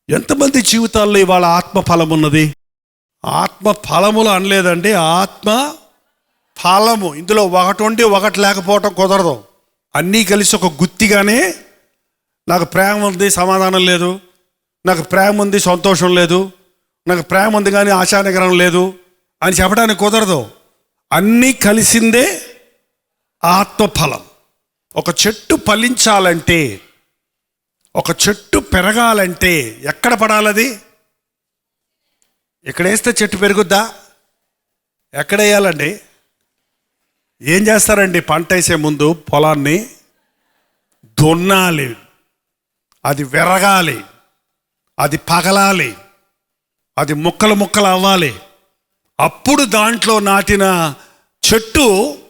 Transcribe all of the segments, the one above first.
ఎంతమంది జీవితాల్లో ఇవాళ ఆత్మ ఫలం ఉన్నది? ఆత్మ ఫలములు అనలేదండి, ఆత్మ ఫలము. ఇందులో ఒకటి ఉండి ఒకటి లేకపోవటం కుదరదు. అన్నీ కలిసి ఒక గుత్తిగానే, నాకు ప్రేమ ఉంది సమాధానం లేదు, నాకు ప్రేమ ఉంది సంతోషం లేదు, నాకు ప్రేమ ఉంది కానీ ఆశానిగ్రహం లేదు అని చెప్పడానికి కుదరదు. అన్నీ కలిసిందే ఆత్మఫలం. ఒక చెట్టు ఫలించాలంటే, ఒక చెట్టు పెరగాలంటే ఎక్కడ పడాలది? ఇక్కడ వేస్తే చెట్టు పెరుగుద్దా? ఎక్కడ వేయాలండి? ఏం చేస్తారండి? పంట వేసే ముందు పొలాన్ని దున్నాలి, అది విరగాలి, అది పగలాలి, అది ముక్కలు ముక్కలు అవ్వాలి. అప్పుడు దాంట్లో నాటిన చెట్టు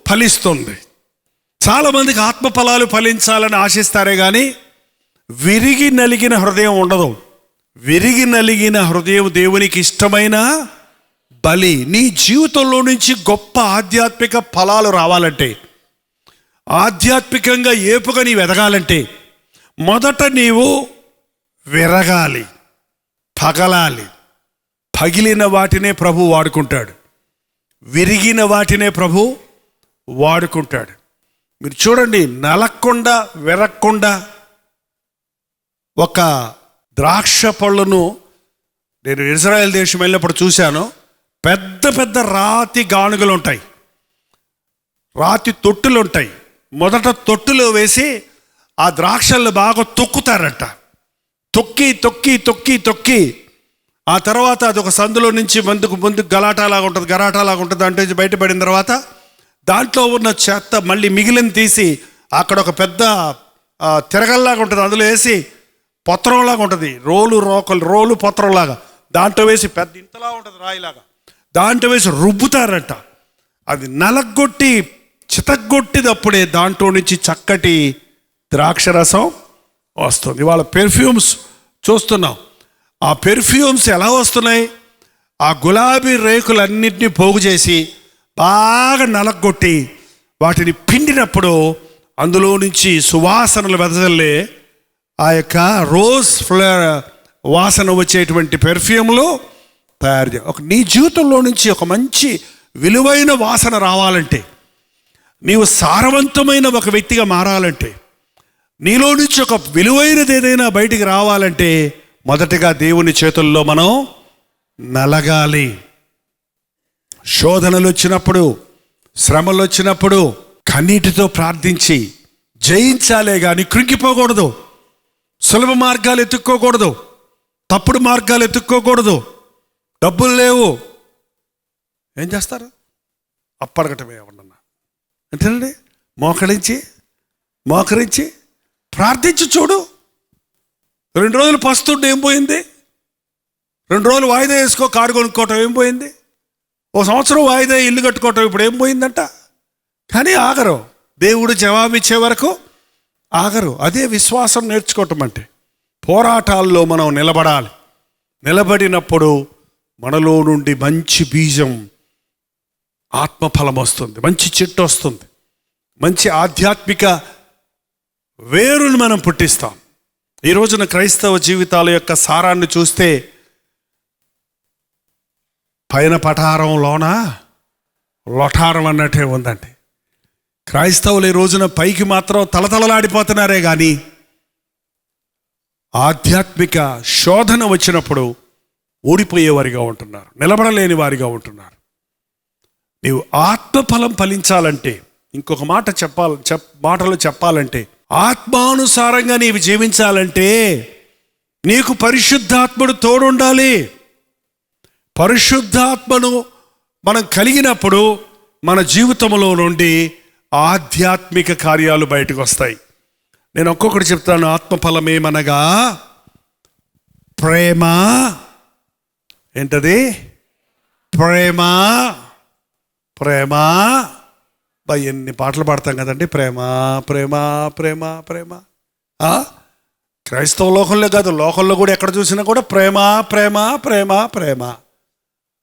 ఫలిస్తుంది. చాలామందికి ఆత్మఫలాలు ఫలించాలని ఆశిస్తారే కానీ విరిగి నలిగిన హృదయం ఉండదు. విరిగి నలిగిన హృదయం దేవునికి ఇష్టమైన బలి. నీ జీవితంలో నుంచి గొప్ప ఆధ్యాత్మిక ఫలాలు రావాలంటే, ఆధ్యాత్మికంగా ఏపుగా నీవు ఎదగాలంటే మొదట నీవు విరగాలి, పగలాలి. పగిలిన వాటినే ప్రభు వాడుకుంటాడు, విరిగిన వాటినే ప్రభు వాడుకుంటాడు. మీరు చూడండి, నలక్కుండా విరక్కుండా ఒక ద్రాక్ష పళ్ళను నేను ఇజ్రాయెల్ దేశం వెళ్ళినప్పుడు చూశాను. పెద్ద పెద్ద రాతి గానుగలు ఉంటాయి, రాతి తొట్టులు ఉంటాయి. మొదట తొట్టులో వేసి ఆ ద్రాక్షలను బాగా తొక్కుతారట. తొక్కి తొక్కి తొక్కి తొక్కి ఆ తర్వాత అది ఒక సందులో నుంచి ముందుకు గరాటాలాగా ఉంటుంది. అంటే బయటపడిన తర్వాత దాంట్లో ఉన్న చెత్త మళ్ళీ మిగిలిన తీసి అక్కడ ఒక పెద్ద తిరగల్లాగా ఉంటుంది, అందులో వేసి పత్రంలాగా ఉంటుంది, రోలు పత్రంలాగా దాంట్లో వేసి పెద్ద ఇంతలా ఉంటుంది రాయిలాగా, దాంట్లో వేసి రుబ్బుతారట. అది నలగొట్టి చితగొట్టినప్పుడే దాంట్లో నుంచి చక్కటి ద్రాక్షరసం వస్తుంది. ఇవాళ పెర్ఫ్యూమ్స్ చూస్తున్నాం. ఆ పెర్ఫ్యూమ్స్ ఎలా వస్తున్నాయి? ఆ గులాబీ రేకులన్నింటినీ పోగు చేసి బాగా నలగొట్టి వాటిని పిండినప్పుడు అందులో నుంచి సువాసనలు వెదజల్లే ఆ యొక్క రోజ్ ఫ్లవర్ వాసన వచ్చేటువంటి పెర్ఫ్యూమ్లు తయారు చేయాలి. నీ జీవితంలో నుంచి ఒక మంచి విలువైన వాసన రావాలంటే, నీవు సారవంతమైన ఒక వ్యక్తిగా మారాలంటే, నీలో నుంచి ఒక విలువైనది ఏదైనా బయటికి రావాలంటే మొదటగా దేవుని చేతుల్లో మనం నలగాలి. శోధనలు వచ్చినప్పుడు, శ్రమలు వచ్చినప్పుడు కన్నీటితో ప్రార్థించి జయించాలే కానీ కృంగిపోకూడదు. సులభ మార్గాలు ఎత్తుక్కోకూడదు, తప్పుడు మార్గాలు ఎత్తుక్కోకూడదు. డబ్బులు లేవు, ఏం చేస్తారు? అప్పడగటమే ఎవరన్నా అంతేనండి. మోకరించి ప్రార్థించి చూడు. 2 రోజులు పస్తుంటే ఏం పోయింది? 2 రోజులు వాయిదా వేసుకో కారు కొనుక్కోవటం ఏం పోయింది? 1 సంవత్సరం వాయిదా ఇల్లు కట్టుకోవటం ఇప్పుడు ఏం పోయిందంట? కానీ ఆగరు, దేవుడు జవాబిచ్చే వరకు ఆగరు. అదే విశ్వాసం నేర్చుకోవటం అంటే. పోరాటాల్లో మనం నిలబడాలి. నిలబడినప్పుడు మనలో నుండి మంచి బీజం, ఆత్మఫలం వస్తుంది, మంచి చెట్టు వస్తుంది, మంచి ఆధ్యాత్మిక వేరుని మనం పుట్టిస్తాం. ఈ రోజున క్రైస్తవ జీవితాల యొక్క సారాన్ని చూస్తే పైన పటారం లోన లొఠారం అన్నట్టే ఉందండి. క్రైస్తవులు ఈ రోజున పైకి మాత్రం తలతలలాడిపోతున్నారే కానీ ఆధ్యాత్మిక శోధన వచ్చినప్పుడు ఓడిపోయేవారిగా ఉంటున్నారు, నిలబడలేని వారిగా ఉంటున్నారు. నీవు ఆత్మఫలం ఫలించాలంటే, ఇంకొక మాటలో చెప్పాలంటే, ఆత్మానుసారంగా నీవు జీవించాలంటే నీకు పరిశుద్ధాత్ముడు తోడుండాలి. పరిశుద్ధాత్మను మనం కలిగినప్పుడు మన జీవితంలో నుండి ఆధ్యాత్మిక కార్యాలు బయటకు వస్తాయి. నేను ఒక్కొక్కటి చెప్తాను. ఆత్మఫలం ఏమనగా ప్రేమ. ఏంటది? ప్రేమ. ప్రేమ. ఎన్ని పాటలు పాడతాం కదండి, ప్రేమ ప్రేమ ప్రేమ ప్రేమ. క్రైస్తవ లోకంలో కాదు, లోకంలో కూడా ఎక్కడ చూసినా కూడా ప్రేమ ప్రేమ ప్రేమ ప్రేమ.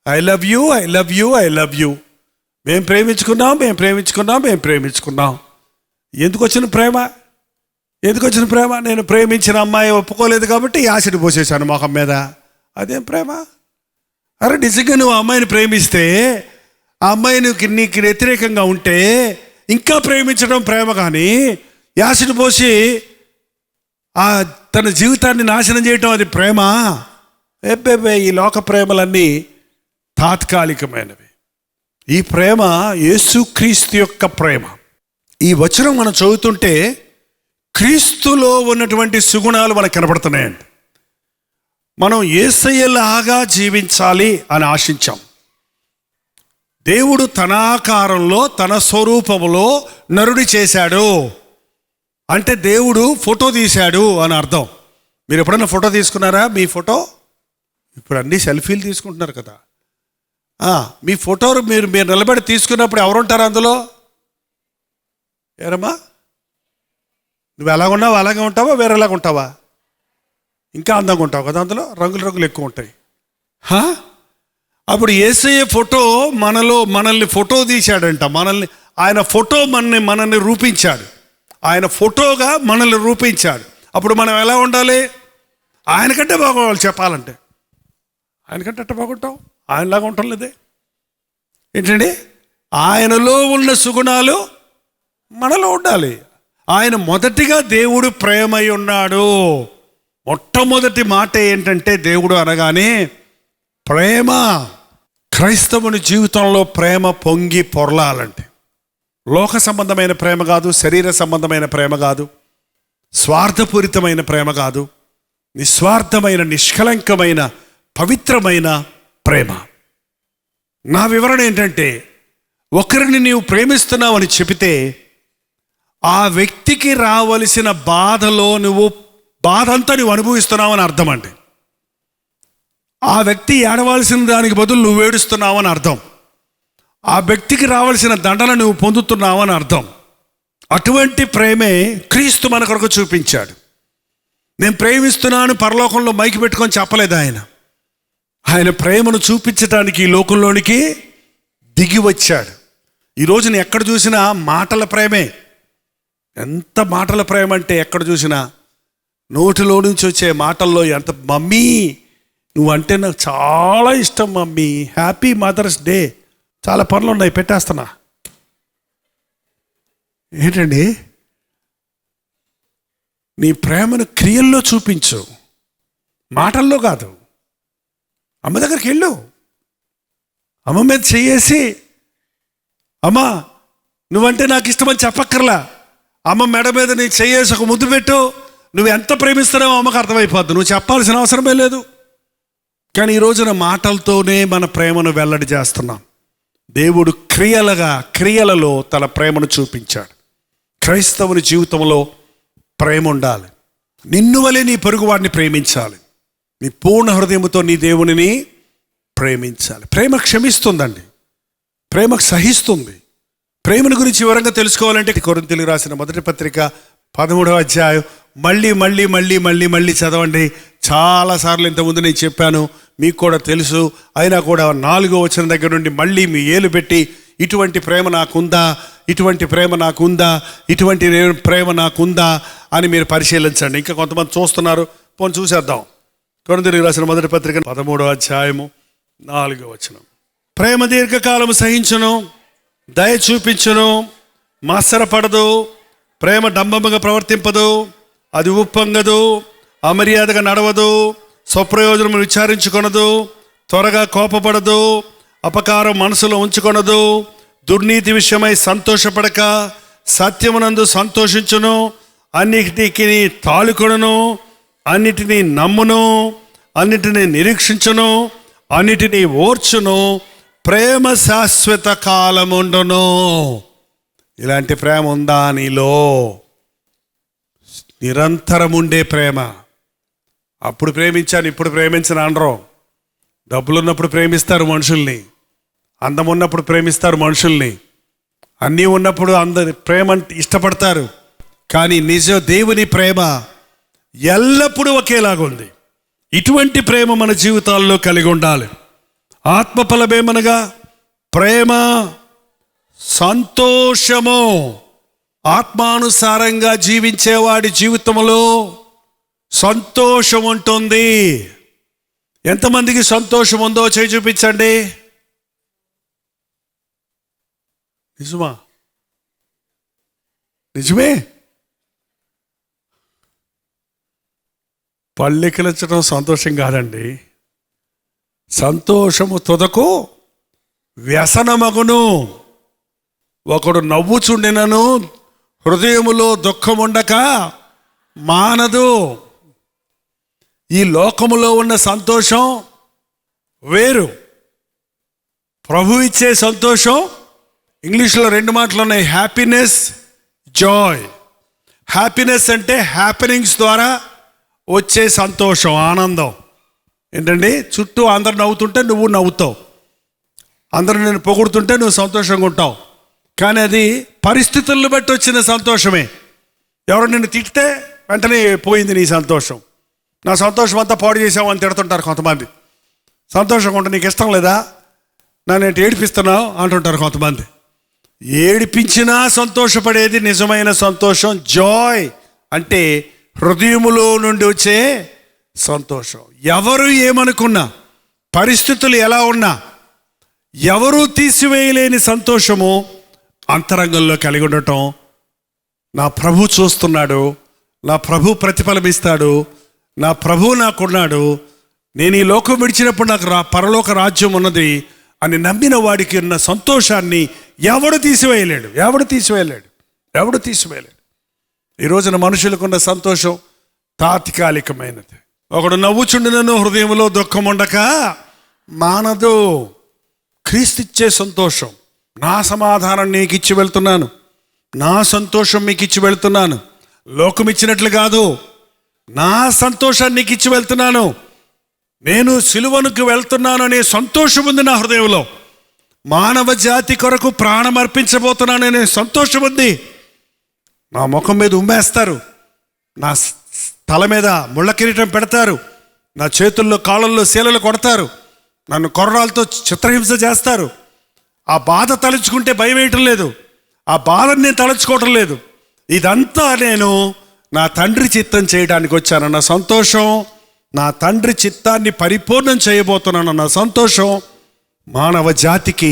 I love you, I love you, I love you. మేము ప్రేమించుకున్నాం. ఎందుకు వచ్చిన ప్రేమ? ఎందుకు వచ్చిన ప్రేమ? నేను ప్రేమించిన అమ్మాయి ఒప్పుకోలేదు కాబట్టి యాసిడ్ పోసేశాను మొహం మీద. అదేం ప్రేమ? అరే నిజంగా నువ్వు ఆ అమ్మాయిని ప్రేమిస్తే, ఆ అమ్మాయి నీకు వ్యతిరేకంగా ఉంటే ఇంకా ప్రేమించడం ప్రేమ. కానీ యాసిడ్ పోసి తన జీవితాన్ని నాశనం చేయటం అది ప్రేమ? ఎబ్బే, ఈ లోక ప్రేమలన్నీ తాత్కాలికమైనవి. ఈ ప్రేమ యేసుక్రీస్తు యొక్క ప్రేమ. ఈ వచనం మనం చదువుతుంటే క్రీస్తులో ఉన్నటువంటి సుగుణాలు మనకు కనబడుతున్నాయండి. మనం యేసయ్యలాగా జీవించాలి అని ఆశించాం. దేవుడు తన ఆకారంలో తన స్వరూపములో నరుడి చేశాడు అంటే దేవుడు ఫోటో తీశాడు అని అర్థం. మీరు ఎప్పుడైనా ఫోటో తీసుకున్నారా? మీ ఫోటో ఇప్పుడు అన్నీ సెల్ఫీలు తీసుకుంటున్నారు కదా. మీ ఫోటో మీరు నిలబడి తీసుకున్నప్పుడు ఎవరుంటారు అందులో? ఏరమ్మా, నువ్వు ఎలాగ ఉన్నావు అలాగే ఉంటావా, వేరేలాగా ఉంటావా? ఇంకా అందంగా ఉంటావు కదా, అందులో రంగులు ఎక్కువ ఉంటాయి. అప్పుడు యేసయ్య ఫోటో మనల్ని ఫోటో తీశాడంట. ఆయన ఫోటో మనల్ని రూపించాడు. ఆయన ఫోటోగా మనల్ని రూపించాడు. అప్పుడు మనం ఎలా ఉండాలి? ఆయనకంటే బాగోవాలి. చెప్పాలంటే ఆయనకంటే అట్ట బాగుంటాం, ఆయనలాగా ఉండటం లేదే ఏంటండి? ఆయనలో ఉన్న సుగుణాలు మనలో ఉండాలి. ఆయన మొదటిగా దేవుడు ప్రేమై ఉన్నాడు. మొట్టమొదటి మాట ఏంటంటే దేవుడు అనగానే ప్రేమ. క్రైస్తవుని జీవితంలో ప్రేమ పొంగి పొరలాలంటే లోక సంబంధమైన ప్రేమ కాదు, శరీర సంబంధమైన ప్రేమ కాదు, స్వార్థపూరితమైన ప్రేమ కాదు, నిస్వార్థమైన నిష్కలంకమైన పవిత్రమైన ప్రేమ. నా వివరణ ఏంటంటే, ఒకరిని నీవు ప్రేమిస్తున్నావని చెబితే ఆ వ్యక్తికి రావలసిన బాధలో బాధంతా నువ్వు అనుభవిస్తున్నావని అర్థం అండి. ఆ వ్యక్తి ఏడవలసిన దానికి బదులు నువ్వు ఏడుస్తున్నావని అర్థం. ఆ వ్యక్తికి రావాల్సిన దండన నువ్వు పొందుతున్నావని అర్థం. అటువంటి ప్రేమే క్రీస్తు మన కొరకు చూపించాడు. నేను ప్రేమిస్తున్నాను పరలోకంలో మైకి పెట్టుకొని చెప్పలేదు ఆయన. ఆయన ప్రేమను చూపించడానికి ఈ లోకంలోనికి దిగి వచ్చాడు. ఈరోజు నేను ఎక్కడ చూసినా మాటల ప్రేమే. ఎంత మాటల ప్రేమ అంటే ఎక్కడ చూసినా నోటిలో నుంచి వచ్చే మాటల్లో ఎంత, మమ్మీ నువ్వంటే నాకు చాలా ఇష్టం మమ్మీ, హ్యాపీ మదర్స్ డే, చాలా పనులు ఉన్నాయి పెట్టేస్తున్నా. ఏంటండి? నీ ప్రేమను క్రియల్లో చూపించు, మాటల్లో కాదు. అమ్మ దగ్గరికి వెళ్ళు, అమ్మ మీద చెయ్యేసి అమ్మ నువ్వంటే నాకు ఇష్టమని చెప్పక్కర్లా. అమ్మ మెడ మీద నీ చెయ్యేసి ఒక ముద్దు పెట్టు. నువ్వు ఎంత ప్రేమిస్తున్నావో అమ్మకు అర్థమైపోద్దు, నువ్వు చెప్పాల్సిన అవసరమే లేదు. కానీ ఈ రోజున మాటలతోనే మన ప్రేమను వెల్లడి చేస్తున్నాం. దేవుడు క్రియలలో తన ప్రేమను చూపించాడు. క్రైస్తవుని జీవితంలో ప్రేమ ఉండాలి. నిన్ను వలె నీ పొరుగువాడిని ప్రేమించాలి. నీ పూర్ణ హృదయంతో నీ దేవునిని ప్రేమించాలి. ప్రేమ క్షమిస్తుందండి, ప్రేమ సహిస్తుంది. ప్రేమను గురించి వివరంగా తెలుసుకోవాలంటే కొరింథీయులకు రాసిన మొదటి పత్రిక 13వ అధ్యాయం మళ్ళీ మళ్ళీ మళ్ళీ మళ్ళీ మళ్ళీ చదవండి. చాలాసార్లు ఇంతకుముందు నేను చెప్పాను, మీకు కూడా తెలుసు. అయినా కూడా 4వ వచనం దగ్గర నుండి మళ్ళీ మీ ఏలు పెట్టి ఇటువంటి ప్రేమ నాకుందా, ఇటువంటి ప్రేమ నాకుందా, ఇటువంటి ప్రేమ నాకుందా అని మీరు పరిశీలించండి. ఇంకా కొంతమంది చూస్తున్నారు, పోనీ చూసేద్దాం. కొరింథీయులకు రాసిన మొదటి పత్రిక 13వ అధ్యాయము 4వ వచనం. ప్రేమ దీర్ఘకాలము సహించును, దయ చూపించును, మత్సరపడదు, ప్రేమ డంబముగా ప్రవర్తింపదు, అది ఉప్పొంగదు, అమర్యాదగా నడవదు, స్వప్రయోజనము విచారించుకొనదు, త్వరగా కోపపడదు, అపకారం మనసులో ఉంచుకొనదు, దుర్నీతి విషయమై సంతోషపడక సత్యమునందు సంతోషించును, అన్నిటికీ తాళుకొనును, అన్నిటినీ నమ్మును, అన్నిటినీ నిరీక్షించును, అన్నిటినీ ఓర్చును, ప్రేమ శాశ్వత కాలముండును. ఇలాంటి ప్రేమ ఉందా నీలో? నిరంతరం ఉండే ప్రేమ. అప్పుడు ప్రేమించాను ఇప్పుడు ప్రేమించను అనరు. డబ్బులు ఉన్నప్పుడు ప్రేమిస్తారు మనుషుల్ని, అందం ఉన్నప్పుడు ప్రేమిస్తారు మనుషుల్ని, అన్నీ ఉన్నప్పుడు అందరి ప్రేమ ఇష్టపడతారు. కానీ దేవుని ప్రేమ ఎల్లప్పుడూ ఒకేలాగుంది. ఇటువంటి ప్రేమ మన జీవితాల్లో కలిగి ఉండాలి. ఆత్మఫలమేమనగా ప్రేమ, సంతోషము, ఆత్మానుసారంగా జీవించేవాడి జీవితంలో సంతోషం ఉంటుంది. ఎంతమందికి సంతోషం ఉందో చేయి చూపించండి. నిజమా? నిజమే. పళ్ళెకిలించడం సంతోషం కాదండి. సంతోషము తుదకు వ్యసనమగును. ఒకడు నవ్వుచుండినను హృదయములో దుఃఖముండక మానదు. ఈ లోకములో ఉన్న సంతోషం వేరు, ప్రభు ఇచ్చే సంతోషం. ఇంగ్లీష్లో 2 మాటలు ఉన్నాయి, హ్యాపీనెస్, జాయ్. హ్యాపీనెస్ అంటే హ్యాపెనింగ్స్ ద్వారా వచ్చే సంతోషం, ఆనందం. ఏంటండి, చుట్టూ అందరు నవ్వుతుంటే నువ్వు నవ్వుతావు, అందరూ నేను పొగుడుతుంటే నువ్వు సంతోషంగా ఉంటావు. కానీ అది పరిస్థితులను బట్టి వచ్చిన సంతోషమే. ఎవరు నిన్ను తిడితే వెంటనే పోయింది నీ సంతోషం. నా సంతోషం అంతా పాడు చేసావు అని తిడుతుంటారు కొంతమంది. సంతోషంగా ఉంటే నీకు ఇష్టం లేదా, నన్ను ఏడిపిస్తున్నావు అంటుంటారు కొంతమంది. ఏడిపించినా సంతోషపడేది నిజమైన సంతోషం. జాయ్ అంటే హృదయములో నుండి వచ్చే సంతోషం. ఎవరు ఏమనుకున్నా, పరిస్థితులు ఎలా ఉన్నా, ఎవరూ తీసివేయలేని సంతోషము అంతరంగంలో కలిగి ఉండటం. నా ప్రభు చూస్తున్నాడు, నా ప్రభు ప్రతిఫలమిస్తాడు, నా ప్రభు నాకున్నాడు, నేను ఈ లోకం విడిచినప్పుడు నాకు పరలోక రాజ్యం ఉన్నది అని నమ్మిన వాడికి ఉన్న సంతోషాన్ని ఎవడు తీసివేయలేడు. ఈ రోజున మనుషులకున్న సంతోషం తాత్కాలికమైనది. ఒకడు నవ్వుచుండినను హృదయంలో దుఃఖం ఉండక మానదు. క్రీస్తు ఇచ్చే సంతోషం, నా సమాధానం నీకు ఇచ్చి వెళ్తున్నాను, నా సంతోషం మీకు ఇచ్చి వెళ్తున్నాను. లోకం ఇచ్చినట్లు కాదు, నా సంతోషాన్ని నీకు ఇచ్చి వెళ్తున్నాను. నేను సిలువనుకు వెళ్తున్నాను అనే సంతోషం ఉంది నా హృదయంలో. మానవ జాతి కొరకు ప్రాణం అర్పించబోతున్నాననే సంతోషం ఉంది. నా ముఖం మీద ఉమ్మేస్తారు, నా తల మీద ముళ్ళ కిరీటం పెడతారు, నా చేతుల్లో కాళ్ళల్లో శీలలు కొడతారు, నన్ను కొర్రాలతో చిత్రహింస చేస్తారు. ఆ బాధ తలుచుకుంటే భయం వేయటం లేదు, ఆ బాధను నేను తలుచుకోవటం లేదు. ఇదంతా నేను నా తండ్రి చిత్తం చేయడానికి వచ్చానన్న సంతోషం, నా తండ్రి చిత్తాన్ని పరిపూర్ణం చేయబోతున్నానన్న సంతోషం, మానవ జాతికి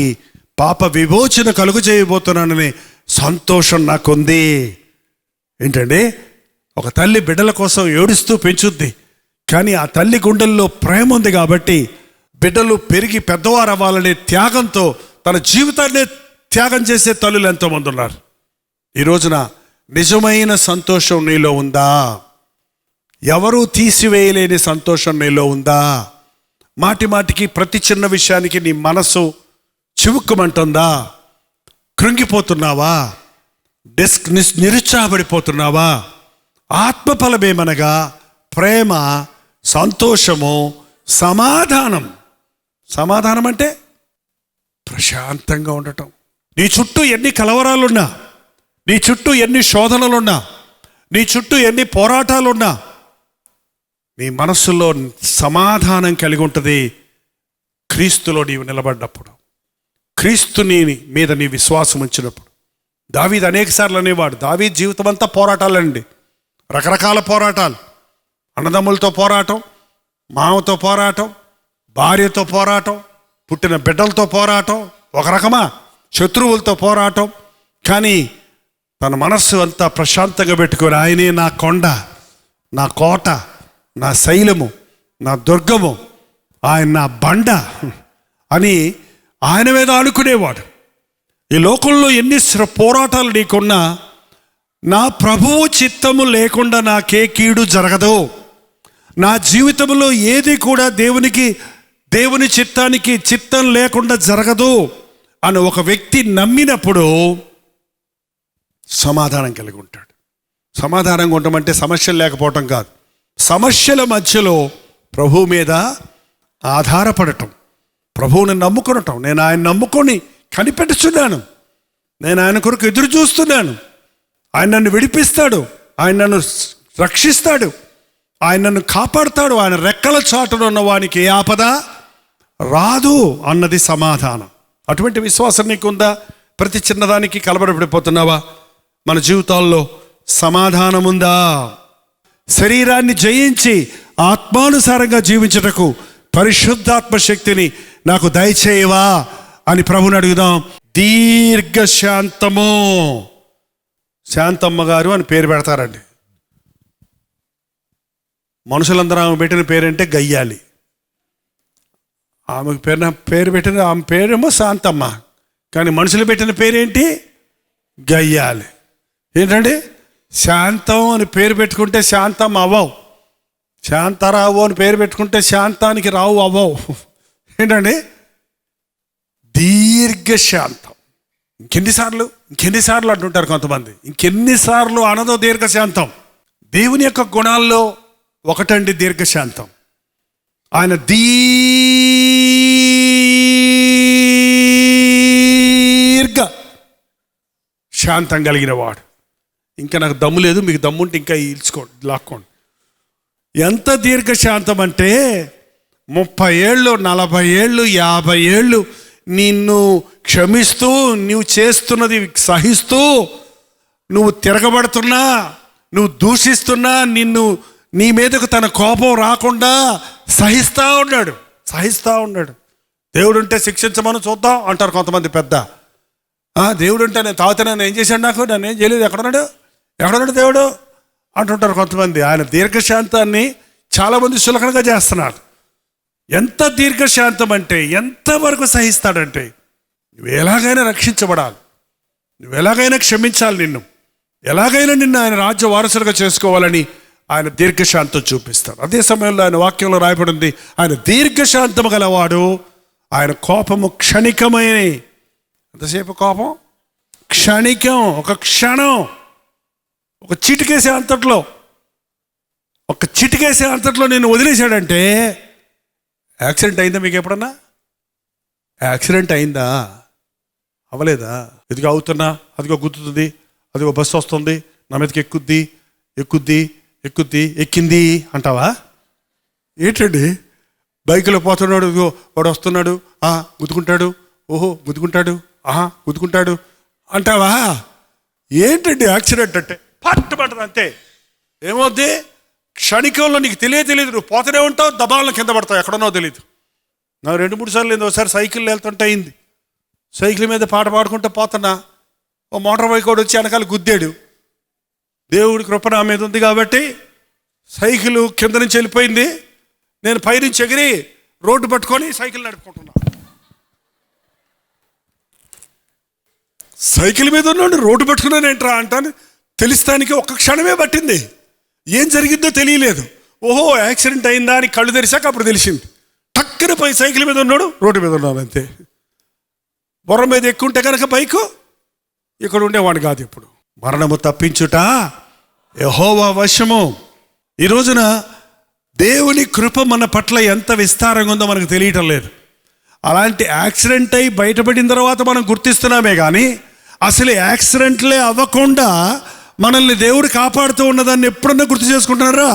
పాప విమోచన కలుగు చేయబోతున్నాననే సంతోషం నాకుంది. ఏంటండి, ఒక తల్లి బిడ్డల కోసం ఏడుస్తూ పెంచుద్ది, కానీ ఆ తల్లి గుండెల్లో ప్రేమ ఉంది కాబట్టి బిడ్డలు పెరిగి పెద్దవారు అవ్వాలనే త్యాగంతో తన జీవితాన్ని త్యాగం చేసే తల్లులు ఎంతోమంది ఉన్నారు. ఈ రోజున నిజమైన సంతోషం నీలో ఉందా? ఎవరూ తీసివేయలేని సంతోషం నీలో ఉందా? మాటి మాటికి ప్రతి చిన్న విషయానికి నీ మనసు చివుక్కుమంటుందా? కృంగిపోతున్నావా? నిరుత్సాహపడిపోతున్నావా? ఆత్మఫలమేమనగా ప్రేమ, సంతోషము, సమాధానం. సమాధానం అంటే ప్రశాంతంగా ఉండటం. నీ చుట్టూ ఎన్ని కలవరాలున్నా, నీ చుట్టూ ఎన్ని శోధనలున్నా, నీ చుట్టూ ఎన్ని పోరాటాలున్నా, నీ మనస్సులో సమాధానం కలిగి ఉంటుంది క్రీస్తులో నీవు నిలబడ్డప్పుడు, క్రీస్తుని మీద నీ విశ్వాసం ఉంచినప్పుడు. దావీదు అనేక సార్లు అనేవాడు, దావీదు జీవితం అంతా పోరాటాలండి, రకరకాల పోరాటాలు. అన్నదమ్ములతో పోరాటం, మామతో పోరాటం, భార్యతో పోరాటం, పుట్టిన బిడ్డలతో పోరాటం, ఒక రకమా శత్రువులతో పోరాటం. కానీ తన మనస్సు అంతా ప్రశాంతంగా పెట్టుకొని ఆయనే నా కొండ, నా కోట, నా శైలము, నా దుర్గము, ఆయన నా బండ అని ఆయన మీద ఆడుకునేవాడు. ఈ లోకంలో ఎన్ని పోరాటాలు నీకున్నా, నా ప్రభువు చిత్తము లేకుండా నాకే కీడు జరగదు, నా జీవితంలో ఏది కూడా దేవుని చిత్తానికి చిత్తం లేకుండా జరగదు అని ఒక వ్యక్తి నమ్మినప్పుడు సమాధానం కలిగి ఉంటాడు. సమాధానంగా ఉండమంటే సమస్యలు లేకపోవటం కాదు, సమస్యల మధ్యలో ప్రభువు మీద ఆధారపడటం, ప్రభువుని నమ్ముకొనటం. నేను ఆయన నమ్ముకొని కనిపెట్టుచున్నాను, నేను ఆయన కొరకు ఎదురు చూస్తున్నాను, ఆయన నన్ను విడిపిస్తాడు, ఆయన నన్ను రక్షిస్తాడు, ఆయన నన్ను కాపాడుతాడు, ఆయన రెక్కల చాటున ఉన్న వానికి ఏ ఆపద రాదు అన్నది సమాధానం. అటువంటి విశ్వాసం నీకుందా? ప్రతి చిన్నదానికి కలబరపడిపోతున్నావా? మన జీవితాల్లో సమాధానం ఉందా? శరీరాన్ని జయించి ఆత్మానుసారంగా జీవించుటకు పరిశుద్ధాత్మ శక్తిని నాకు దయచేయవా అని ప్రభుని అడుగుదాం. దీర్ఘశాంతము. శాంతమ్మ గారు అని పేరు పెడతారండి. మనుషులందరూ ఆమె పెట్టిన పేరంటే గయ్యాలి. ఆమెకు పేరు పెట్టిన ఆమె పేరేమో శాంతమ్మ, కానీ మనుషులు పెట్టిన పేరేంటి? గయ్యాలి. ఏంటండి? శాంతం అని పేరు పెట్టుకుంటే శాంతమ్మ అవ్వవు, శాంతారావు అని పేరు పెట్టుకుంటే శాంతానికి రావు అవ్వవు. ఏంటండి? దీర్ఘశాంతం. ఇంకెన్నిసార్లు అంటుంటారు కొంతమంది, ఇంకెన్నిసార్లు అనదో దీర్ఘశాంతం. దేవుని యొక్క గుణాల్లో ఒకటండి దీర్ఘశాంతం. ఆయన దీర్ఘ శాంతం కలిగిన వాడు. ఇంకా నాకు దమ్ము లేదు, మీకు దమ్ముంటే ఇంకా ఈల్చుకోండి, లాక్కోండి. ఎంత దీర్ఘశాంతం అంటే 30 ఏళ్ళు, 40 ఏళ్ళు, 50 ఏళ్ళు నిన్ను క్షమిస్తూ, నువ్వు చేస్తున్నది సహిస్తూ, నువ్వు తిరగబడుతున్నా, నువ్వు దూషిస్తున్నా, నీ మీదకు తన కోపం రాకుండా సహిస్తూ ఉన్నాడు. దేవుడు ఉంటే శిక్షించమని చూద్దాం అంటారు కొంతమంది పెద్ద. దేవుడు ఉంటే నేను తాగుతాను, ఏం చేశాడు, నన్ను ఏం చేయలేదు, ఎక్కడున్నాడు దేవుడు అంటుంటారు కొంతమంది. ఆయన దీర్ఘశాంతాన్ని చాలామంది సులకనగా చేస్తున్నారు. ఎంత దీర్ఘశాంతం అంటే ఎంతవరకు సహిస్తాడంటే, నువ్వు ఎలాగైనా రక్షించబడాలి, నువ్వు ఎలాగైనా క్షమించాలి, ఎలాగైనా నిన్ను ఆయన రాజ్య వారసులుగా చేసుకోవాలని ఆయన దీర్ఘశాంతం చూపిస్తాడు. అదే సమయంలో ఆయన వాక్యంలో రాయబడింది, ఆయన దీర్ఘశాంతము గలవాడు, ఆయన కోపము క్షణికమైన. ఎంతసేపు కోపం? క్షణికం, ఒక క్షణం, ఒక చిటికేసే అంతట్లో నేను వదిలేశాడంటే. యాక్సిడెంట్ అయిందా మీకు ఎప్పుడన్నా? యాక్సిడెంట్ అయిందా? అవ్వలేదా? ఎదుగు అవుతున్నా, అదిగో గుద్దుతుంది, అదిగో బస్సు వస్తుంది, నా మీదకి ఎక్కింది అంటావా? ఏంటండి? బైకులో పోతున్నాడు, ఇదిగో వాడు వస్తున్నాడు, గుద్దుకుంటాడు, గుద్దుకుంటాడు అంటావా? ఏంటండి యాక్సిడెంట్ అంటే? పట్టుబట్టదు అంతే. ఏమవుద్ది? క్షణికంలో నీకు తెలియదు, నువ్వు పోతూనే ఉంటావు, దబాలను కింద పడతావు, ఎక్కడనో తెలియదు. నాకు 2-3 సార్లు లేదు. ఒకసారి సైకిల్ వెళ్తుంటే అయింది. సైకిల్ మీద పాట పాడుకుంటూ పోతున్నా, ఓ మోటార్ బైక్ వాడు వచ్చి వెనకాల గుద్దాడు. దేవుడి కృప నా మీద ఉంది కాబట్టి సైకిల్ కింద నుంచి వెళ్ళిపోయింది. నేను పైనుంచి ఎగిరి రోడ్డు పట్టుకొని సైకిల్ నడుపుకుంటున్నా. సైకిల్ మీద ఉన్నాడు, రోడ్డు పట్టుకున్నానేంట్రా అంటాను. తెలుస్తానికి ఒక్క క్షణమే పట్టింది. ఏం జరిగిందో తెలియలేదు. ఓహో యాక్సిడెంట్ అయిందా అని కళ్ళు తెరిచాక అప్పుడు తెలిసింది. టక్కన పై సైకిల్ మీద ఉన్నాడు, రోడ్డు మీద ఉన్నాడు అంతే. బొర్ర మీద ఎక్కుంటే కనుక బైకు ఇక్కడ ఉండేవాడు కాదు. ఇప్పుడు మరణము తప్పించుట యెహోవా వశము. ఈ రోజున దేవుని కృప మన పట్ల ఎంత విస్తారంగా ఉందో మనకు తెలియటం లేదు. అలాంటి యాక్సిడెంట్ అయి బయటపడిన తర్వాత మనం గుర్తిస్తున్నామే కానీ అసలు యాక్సిడెంట్లే అవ్వకుండా మనల్ని దేవుడు కాపాడుతూ ఉన్నదాన్ని ఎప్పుడన్నా గుర్తు చేసుకుంటున్నారా?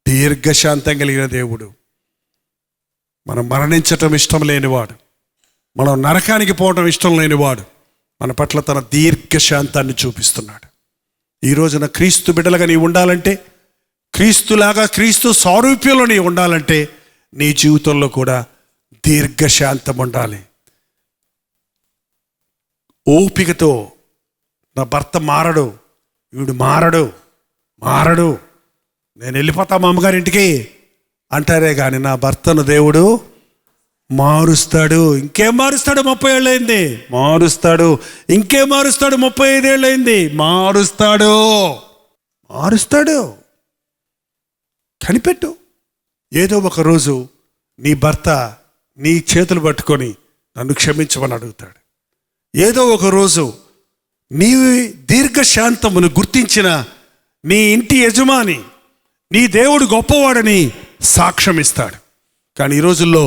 దీర్ఘశాంతం కలిగిన దేవుడు, మనం మరణించటం ఇష్టం లేనివాడు, మనం నరకానికి పోవటం ఇష్టం లేనివాడు మన పట్ల తన దీర్ఘశాంతాన్ని చూపిస్తున్నాడు. ఈ రోజున క్రీస్తు బిడ్డలుగా నీవు ఉండాలంటే, క్రీస్తులాగా క్రీస్తు సారూప్యంలో నీవు ఉండాలంటే నీ జీవితంలో కూడా దీర్ఘశాంతం ఉండాలి. ఓపికతో, నా భర్త మారడు, వీడు మారడు, నేను వెళ్ళిపోతా మా అమ్మగారింటికి అంటారే కానీ నా భర్తను దేవుడు మారుస్తాడు. ఇంకేం మారుస్తాడు? 30 ఏళ్ళు అయింది, మారుస్తాడు. ఇంకేం మారుస్తాడు? 35 ఏళ్ళు అయింది, మారుస్తాడు. కనిపెట్టు. ఏదో ఒక రోజు నీ భర్త నీ చేతులు పట్టుకొని నన్ను క్షమించమని అడుగుతాడు. ఏదో ఒక రోజు నీ దీర్ఘశాంతమును గుర్తించిన నీ ఇంటి యజమాని నీ దేవుడు గొప్పవాడని సాక్ష్యం ఇస్తాడు. కానీ ఈ రోజుల్లో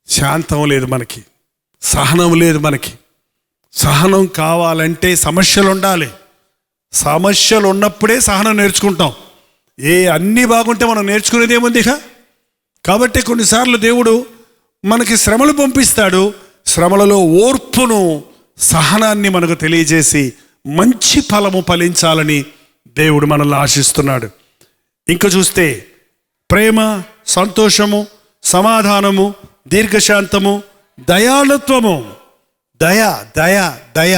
శాంతం లేదు మనకి, సహనం లేదు మనకి. సహనం కావాలంటే సమస్యలు ఉండాలి. సమస్యలు ఉన్నప్పుడే సహనం నేర్చుకుంటాం. అన్నీ బాగుంటే మనం నేర్చుకునేది ఏముంది? కాబట్టి కొన్నిసార్లు దేవుడు మనకి శ్రమలు పంపిస్తాడు. శ్రమలలో ఓర్పును, సహనాన్ని మనకు తెలియజేసి మంచి ఫలము ఫలించాలని దేవుడు మనల్ని ఆశిస్తున్నాడు. ఇంకా చూస్తే ప్రేమ, సంతోషము, సమాధానము, దీర్ఘశాంతము, దయాళుత్వము. దయ దయ దయ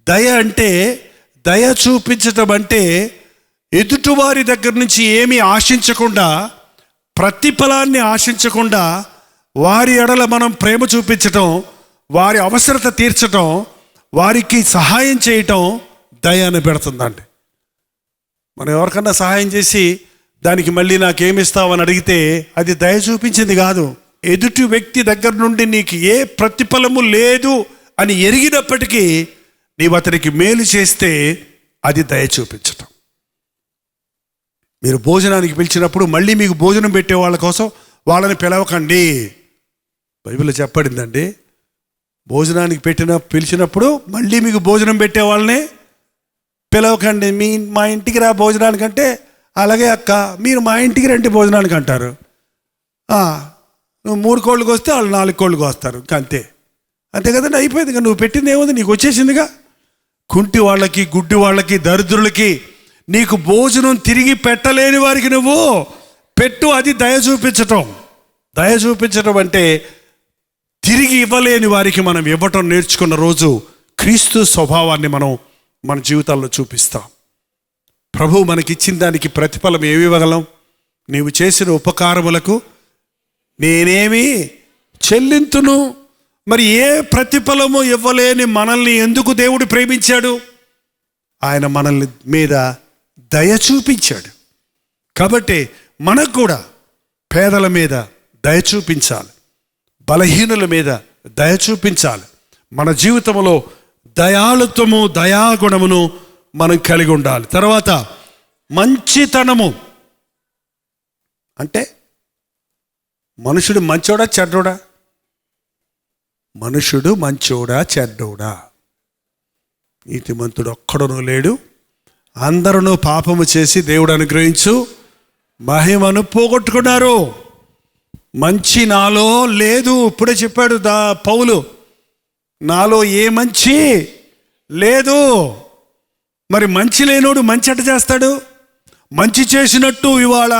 దయ అంటే, దయ చూపించటం అంటే ఎదుటివారి దగ్గర నుంచి ఏమీ ఆశించకుండా, ప్రతిఫలాన్ని ఆశించకుండా వారి ఎడల మనం ప్రేమ చూపించటం, వారి అవసరత తీర్చటం, వారికి సహాయం చేయటం దయ అని పెడుతుందండి. మనం ఎవరికన్నా సహాయం చేసి దానికి మళ్ళీ నాకేమిస్తావని అడిగితే అది దయ చూపించింది కాదు. ఎదుటి వ్యక్తి దగ్గర నుండి నీకు ఏ ప్రతిఫలము లేదు అని ఎరిగినప్పటికీ నీవు అతనికి మేలు చేస్తే అది దయ చూపించటం. మీరు భోజనానికి పిలిచినప్పుడు మళ్ళీ మీకు భోజనం పెట్టే వాళ్ళ కోసం వాళ్ళని పిలవకండి. బైబిల్లో చెప్పబడిందండి, భోజనానికి పిలిచినప్పుడు మళ్ళీ మీకు భోజనం పెట్టే వాళ్ళని పిలవకండి. మా ఇంటికి రా భోజనానికంటే, అలాగే అక్క మీరు మా ఇంటికి రండి భోజనానికి అంటారు. నువ్వు 3 కోళ్ళకి వస్తే వాళ్ళు 4 కోళ్ళకి వస్తారు, అంతే అంతే కదండి, అయిపోయింది. నువ్వు పెట్టింది ఏముంది, నీకు వచ్చేసిందిగా. కుంటి వాళ్ళకి, గుడ్డి వాళ్ళకి, దరిద్రులకి నీకు భోజనం తిరిగి పెట్టలేని వారికి నువ్వు పెట్టు. అది దయ చూపించటం. దయ చూపించటం అంటే తిరిగి ఇవ్వలేని వారికి మనం ఇవ్వటం నేర్చుకున్న రోజు క్రీస్తు స్వభావాన్ని మనం మన జీవితాల్లో చూపిస్తాం. ప్రభువు మనకిచ్చిన దానికి ప్రతిఫలం ఏమి ఇవ్వగలం? నీవు చేసిన ఉపకారములకు నేనేమి చెల్లింతును? మరి ఏ ప్రతిఫలము ఇవ్వలేని మనల్ని ఎందుకు దేవుడు ప్రేమించాడు? ఆయన మనల్ని మీద దయ చూపించాడు. కాబట్టి మనకు కూడా పేదల మీద దయ చూపించాలి, బలహీనుల మీద దయ చూపించాలి. మన జీవితంలో దయాళుత్వము, దయాగుణమును మనం కలిగి ఉండాలి. తర్వాత మంచితనము అంటే మనుషుడు మంచోడా చెడ్డోడా? మనుషుడు మంచోడా చెడ్డోడా? నీతిమంతుడు ఒక్కడనూ లేడు, అందరూ పాపము చేసి దేవుడు అనుగ్రహించు మహిమను పోగొట్టుకున్నారు. మంచి నాలో లేదు. ఇప్పుడే చెప్పాడు పౌలు, నాలో ఏ మంచి లేదు. మరి మంచి లేనోడు మంచి ఎట్ట చేస్తాడు? మంచి చేసినట్టు ఇవాళ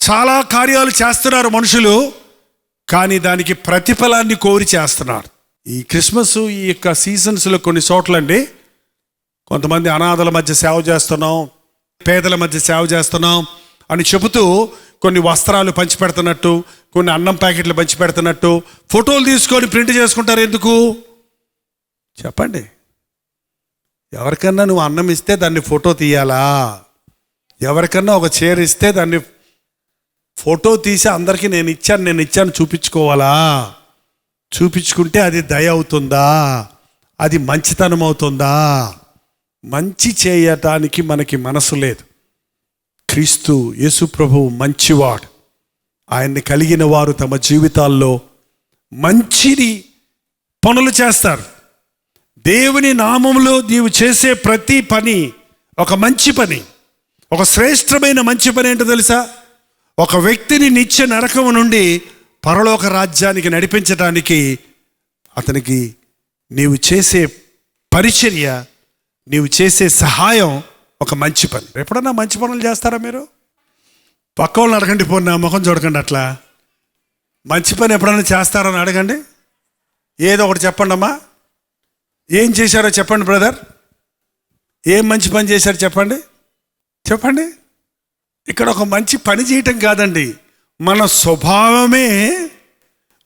చాలా కార్యాలు చేస్తున్నారు మనుషులు, కానీ దానికి ప్రతిఫలాన్ని కోరి చేస్తున్నారు. ఈ క్రిస్మస్, ఈ యొక్క సీజన్స్లో కొన్ని చోట్లండి కొంతమంది అనాథల మధ్య సేవ చేస్తున్నాం, పేదల మధ్య సేవ చేస్తున్నాం అని చెబుతూ కొన్ని వస్త్రాలు పంచిపెడుతున్నట్టు, కొన్ని అన్నం ప్యాకెట్లు పంచిపెడుతున్నట్టు ఫోటోలు తీసుకొని ప్రింట్ చేసుకుంటారు. ఎందుకు చెప్పండి? ఎవరికన్నా నువ్వు అన్నం ఇస్తే దాన్ని ఫోటో తీయాలా? ఎవరికన్నా ఒక చీర ఇస్తే దాన్ని ఫోటో తీసి అందరికీ నేను ఇచ్చాను చూపించుకోవాలా? చూపించుకుంటే అది దయ అవుతుందా? అది మంచితనం అవుతుందా? మంచి చేయటానికి మనకి మనసు లేదు. క్రీస్తు యేసు ప్రభువు మంచివాడు. ఆయన్ని కలిగిన వారు తమ జీవితాల్లో మంచిది పనులు చేస్తారు. దేవుని నామములో నీవు చేసే ప్రతి పని ఒక మంచి పని, ఒక శ్రేష్టమైన మంచి పని. ఏంటో తెలుసా? ఒక వ్యక్తిని నిత్య నరకము నుండి పరలోక రాజ్యానికి నడిపించడానికి అతనికి నీవు చేసే పరిచర్య, నీవు చేసే సహాయం ఒక మంచి పని. ఎప్పుడన్నా మంచి పనులు చేస్తారా మీరు? పక్క వాళ్ళని అడగండి, పోనీ ముఖం చూడకండి. అట్లా మంచి పని ఎప్పుడన్నా చేస్తారని అడగండి. ఏదో ఒకటి చెప్పండి అమ్మా. ఏం చేశారో చెప్పండి బ్రదర్. ఏం మంచి పని చేశారో చెప్పండి. చెప్పండి. ఇక్కడ ఒక మంచి పని చేయటం కాదండి, మన స్వభావమే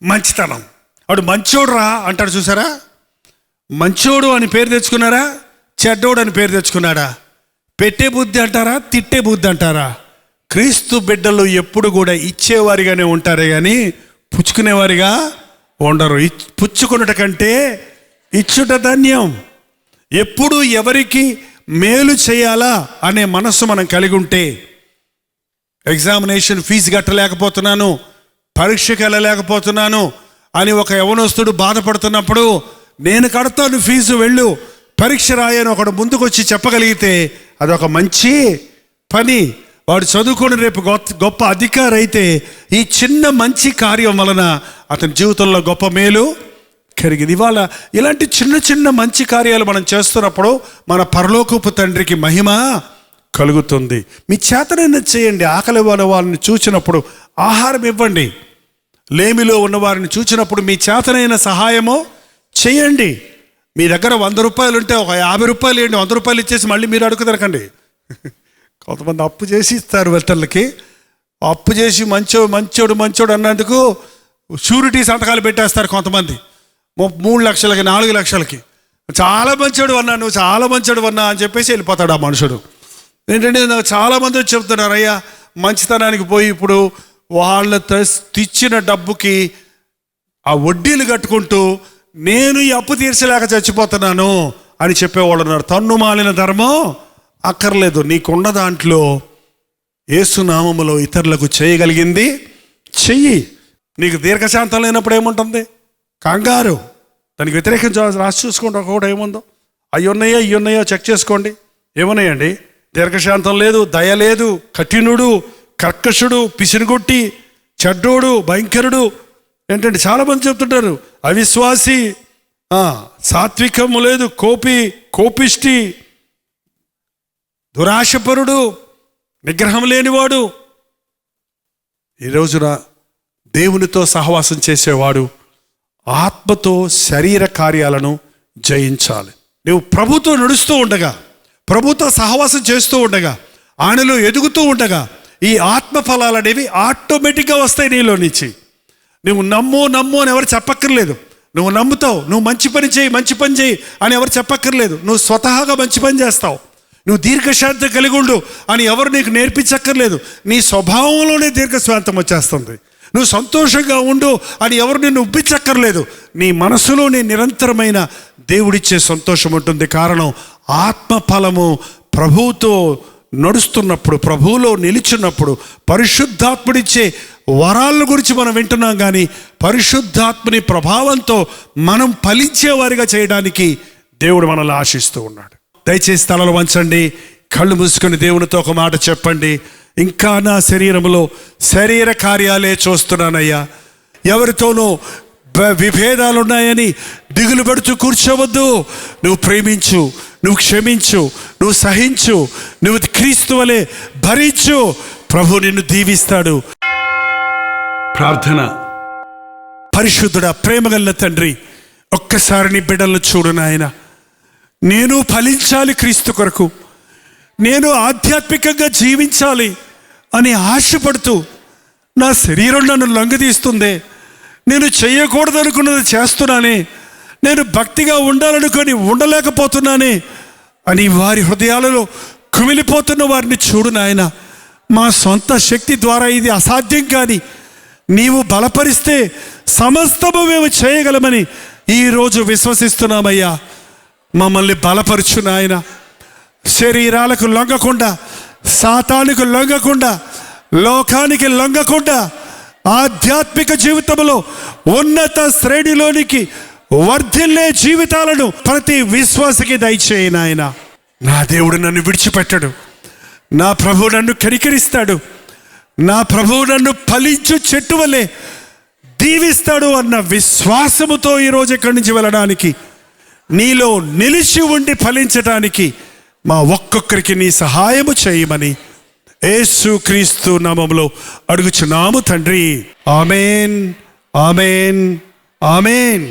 మంచితనం. వాడు మంచోడు రా అంటాడు, చూసారా? మంచోడు అని పేరు తెచ్చుకున్నారా? చెడ్డోడు అని పేరు తెచ్చుకున్నాడా? పెట్టే బుద్ధి అంటారా? తిట్టే బుద్ధి అంటారా? క్రీస్తు బిడ్డలు ఎప్పుడు కూడా ఇచ్చేవారిగానే ఉంటారే కానీ పుచ్చుకునేవారిగా ఉండరు. పుచ్చుకున్నట కంటే ఇచ్చుట ధన్యం. ఎప్పుడు ఎవరికి మేలు చేయాలా అనే మనస్సు మనం కలిగి ఉంటే, ఎగ్జామినేషన్ ఫీజు కట్టలేకపోతున్నాను, పరీక్షకి వెళ్ళలేకపోతున్నాను అని ఒక యవనస్తుడు బాధపడుతున్నప్పుడు, నేను కడతాను ఫీజు, వెళ్ళు పరీక్ష రాయని ఒకడు ముందుకు వచ్చి చెప్పగలిగితే అదొక మంచి పని. వాడు చదువుకొని రేపు గొప్ప అధికారి అయితే ఈ చిన్న మంచి కార్యం వలన అతని జీవితంలో గొప్ప మేలు కరిగింది. ఇవాళ ఇలాంటి చిన్న చిన్న మంచి కార్యాలు మనం చేస్తున్నప్పుడు మన పరలోకపు తండ్రికి మహిమ కలుగుతుంది. మీ చేతనైనా చేయండి. ఆకలి వాళ్ళని చూసినప్పుడు ఆహారం ఇవ్వండి. లేమిలో ఉన్న వారిని చూసినప్పుడు మీ చేతనైన సహాయము చేయండి. మీ దగ్గర 100 రూపాయలు ఉంటే ఒక 50 రూపాయలు ఇవ్వండి. 100 రూపాయలు ఇచ్చేసి మళ్ళీ మీరు అడుగుదరకండి. కొంతమంది అప్పు చేసి ఇస్తారు వెళ్తలకి. అప్పు చేసి మంచోడు అన్నందుకు షూరిటీ సంతకాలు పెట్టేస్తారు కొంతమంది. 3 లక్షలకి 4 లక్షలకి. చాలా మంచోడు అన్నా, నువ్వు చాలా మంచోడు అన్నా అని చెప్పేసి వెళ్ళిపోతాడు ఆ మనుషుడు. ఏంటంటే నాకు చాలామంది వచ్చి చెప్తున్నారు, అయ్యా మంచితనానికి పోయి ఇప్పుడు వాళ్ళ తెచ్చిన డబ్బుకి ఆ వడ్డీలు కట్టుకుంటూ నేను ఈ అప్పు తీర్చలేక చచ్చిపోతున్నాను అని చెప్పేవాళ్ళు ఉన్నారు. తన్ను మాలిన ధర్మం అక్కర్లేదు. నీకున్న దాంట్లో యేసునామములో ఇతరులకు చేయగలిగింది చెయ్యి. నీకు దీర్ఘశాంతం లేనప్పుడు ఏముంటుంది? కంగారు. దానికి వ్యతిరేకంగా రాసి చూసుకోండి. ఒకటి ఏముందో అవి ఉన్నాయో చెక్ చేసుకోండి. ఏమున్నాయండి? దీర్ఘశాంతం లేదు, దయ లేదు, కఠినుడు, కర్కశుడు, పిసినుగొట్టి, చెడ్డోడు, భయంకరుడు. ఏంటంటే చాలామంది చెప్తుంటారు అవిశ్వాసి, సాత్వికము లేదు, కోపిష్టి, దురాశపరుడు, నిగ్రహం లేనివాడు. ఈ రోజున దేవునితో సహవాసం చేసేవాడు ఆత్మతో శరీర కార్యాలను జయించాలి. నువ్వు ప్రభుతో నడుస్తూ ఉండగా, ప్రభుతో సహవాసం చేస్తూ ఉండగా, ఆయనలో ఎదుగుతూ ఉండగా ఈ ఆత్మ ఫలాలు అనేవి ఆటోమేటిక్గా వస్తాయి నీలో నుంచి. నువ్వు నమ్ము అని ఎవరు చెప్పక్కర్లేదు. నువ్వు నమ్ముతావు, నువ్వు మంచి పని చేయి అని ఎవరు చెప్పక్కర్లేదు. నువ్వు స్వతహాగా మంచి పని చేస్తావు. నువ్వు దీర్ఘశాంతం కలిగి ఉండు అని ఎవరు నీకు నేర్పించక్కర్లేదు. నీ స్వభావంలోనే దీర్ఘశాంతం వచ్చేస్తుంది. నువ్వు సంతోషంగా ఉండు అని ఎవరు నిన్ను ఉబ్బించక్కర్లేదు. నీ మనసులోనే నిరంతరమైన దేవుడిచ్చే సంతోషం ఉంటుంది. కారణం ఆత్మ ఫలము ప్రభువుతో నడుస్తున్నప్పుడు, ప్రభువులో నిలిచినప్పుడు, పరిశుద్ధాత్ముడిచ్చే వరాల గురించి మనం వింటున్నాం. కానీ పరిశుద్ధాత్మని ప్రభావంతో మనం ఫలించే వారిగా చేయడానికి దేవుడు మనల్ని ఆశిస్తూ ఉన్నాడు. దయచేసి తలలు వంచండి, కళ్ళు మూసుకొని దేవునితో ఒక మాట చెప్పండి. ఇంకా నా శరీరంలో శరీర కార్యాలే చూస్తున్నానయ్యా. ఎవరితోనూ విభేదాలు ఉన్నాయని దిగులు పడుతూ కూర్చోవద్దు. నువ్వు ప్రేమించు, నువ్వు క్షమించు, నువ్వు సహించు, నువ్వు క్రీస్తు వలె భరించు. ప్రభు నిన్ను దీవిస్తాడు. ప్రార్థన. పరిశుద్ధుడా, ప్రేమగల తండ్రి, ఒక్కసారి నీ బిడ్డలను చూడు నాయన. నేను ఫలించాలి క్రీస్తు కొరకు, నేను ఆధ్యాత్మికంగా జీవించాలి అని ఆశపడుతూ నా శరీరం నన్ను లొంగదీస్తుంది. నేను చేయకూడదనుకున్నది చేస్తున్నానే, నేను భక్తిగా ఉండాలనుకొని ఉండలేకపోతున్నానే అని వారి హృదయాలలో కుమిలిపోతున్న వారిని చూడు నాయన. మా సొంత శక్తి ద్వారా ఇది అసాధ్యం, కానీ నీవు బలపరిస్తే సమస్తము మేము చేయగలమని ఈరోజు విశ్వసిస్తున్నామయ్యా. మమ్మల్ని బలపరచు నాయన. శరీరాలకు లొంగకుండా, సాతానికి లొంగకుండా, లోకానికి లొంగకుండా ఆధ్యాత్మిక జీవితంలో ఉన్నత శ్రేణిలోనికి వర్ధిల్లే జీవితాలను ప్రతి విశ్వాసకి దయచేయి నాయన. నా దేవుడు నన్ను విడిచిపెట్టడు, నా ప్రభువు నన్ను కనికరిస్తాడు, నా ప్రభువు నన్ను ఫలించు చెట్టు వలె దీవిస్తాడు అన్న విశ్వాసముతో ఈరోజు ఇక్కడి నుంచి వెళ్ళడానికి, నీలో నిలిచి ఉండి ఫలించడానికి మా ఒక్కొక్కరికి నీ సహాయము చేయమని యేసు క్రీస్తు నామములో అడుగుచున్నాము తండ్రి. ఆమేన్, ఆమేన్, ఆమేన్.